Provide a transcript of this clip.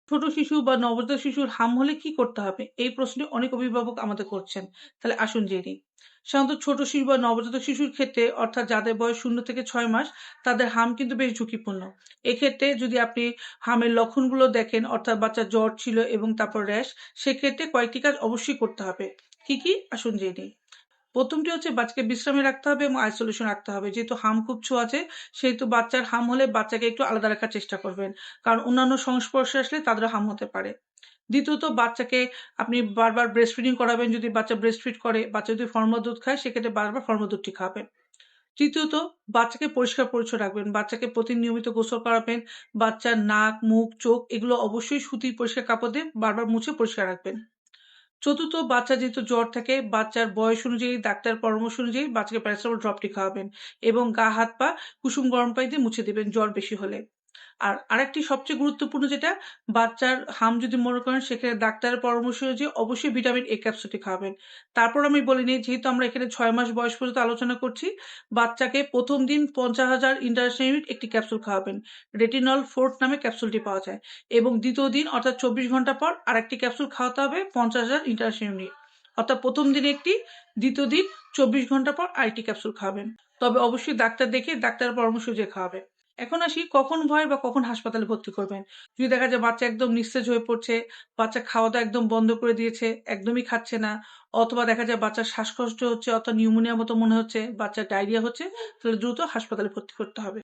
ছোট শিশু বা নবজাতক শিশুর হাম হলে কি করতে হবে? এই প্রশ্নে অনেক অভিভাবক আমাদের করছেন। তাহলে আসুন জেনে নিই। সাধারণত ছোট শিশু বা নবজাতক শিশুর ক্ষেত্রে অর্থাৎ যাদের বয়স 0 থেকে 6 মাস তাদের হাম কিন্তু বেশ ঝুঁকিপূর্ণ। এক্ষেত্রে যদি আপনি হামের লক্ষণগুলো দেখেন অর্থাৎ বাচ্চার জ্বর ছিল এবং তারপর র্যাশ, সেক্ষেত্রে কয়েকটি কাজ অবশ্যই করতে হবে। কি, কি? আসুন জেনে নিই। ১ম টি হচ্ছে বাচ্চাকে বিশ্রামে রাখতে হবে এবং আইসোলেশন রাখতে হবে। যেহেতু হাম খুব ছোঁয়াচে, সেহেতু বাচ্চার হাম হলে বাচ্চাকে একটু আলাদা রাখার চেষ্টা করবেন। কারণ অন্যান্য সংস্পর্শে আসলে তাদেরও হাম হতে পারে। দ্বিতীয়ত বাচ্চাকে আপনি বারবার ব্রেস্ট ফিডিং করাবেন। যদি বাচ্চা ব্রেস্ট ফিড করে, বাচ্চা যদি ফর্মুলা দুধ খায় সেক্ষেত্রে বারবার ফর্মুলা দুধটি খাওয়াবেন। তৃতীয়ত বাচ্চাকে পরিষ্কার-পরিচ্ছন্ন রাখবেন। বাচ্চাকে নিয়মিত গোসল করাবেন। বাচ্চার নাক, মুখ, চোখ এগুলো অবশ্যই সুতির পরিষ্কার কাপড় দিয়ে বারবার মুছে পরিষ্কার রাখবেন। চতুর্থ, বাচ্চার যেহেতু জ্বর থাকে, বাচ্চার বয়স অনুযায়ী ডাক্তারের পরামর্শ অনুযায়ী বাচ্চাকে প্যারাসিটামল ড্রপটি খাওয়াবেন এবং গা হাত পা কুসুম গরম পানি দিয়ে মুছে দিবেন জ্বর বেশি হলে। আর আরেকটি সবচেয়ে গুরুত্বপূর্ণ যেটা, বাচ্চার হাম যদি মনে করেন সেক্ষেত্রে ডাক্তারের পরামর্শ অনুযায়ী অবশ্যই ভিটামিন এ ক্যাপসুলটি খাওয়াবেন। তারপর আমি বলে নিই, যেহেতু আমরা এখানে ৬ মাস বয়স পর্যন্ত আলোচনা করছি, বাচ্চাকে ১ম দিন ৫০,০০০ ইন্টারন্যাশনাল ইউনিট একটি ক্যাপসুল খাওয়াবেন। রেটিনল ফোর্ট নামে ক্যাপসুলটি পাওয়া যায় এবং দ্বিতীয় দিন অর্থাৎ ২৪ ঘন্টা পর আরেকটি ক্যাপসুল খাওয়াতে হবে ৫০,০০০ ইন্টারন্যাশনাল ইউনিট। অর্থাৎ ১ম দিনে একটি, দ্বিতীয় দিন ২৪ ঘন্টা পর আরেকটি ক্যাপসুল খাওয়াবেন। তবে অবশ্যই ডাক্তার দেখিয়ে ডাক্তারের পরামর্শ অনুযায়ী খাওয়াবেন। এখন আসি কখন ভয় বা কখন হাসপাতালে ভর্তি করবেন। যদি দেখা যায় বাচ্চা একদম নিস্তেজ হয়ে পড়ছে, বাচ্চা খাওয়া-দাওয়া একদম বন্ধ করে দিয়েছে, একদমই খাচ্ছে না, অথবা দেখা যায় বাচ্চার শ্বাসকষ্ট হচ্ছে অর্থাৎ নিউমোনিয়ার মতো মনে হচ্ছে, বাচ্চার ডায়রিয়া হচ্ছে, তাহলে দ্রুত হাসপাতালে ভর্তি করতে হবে।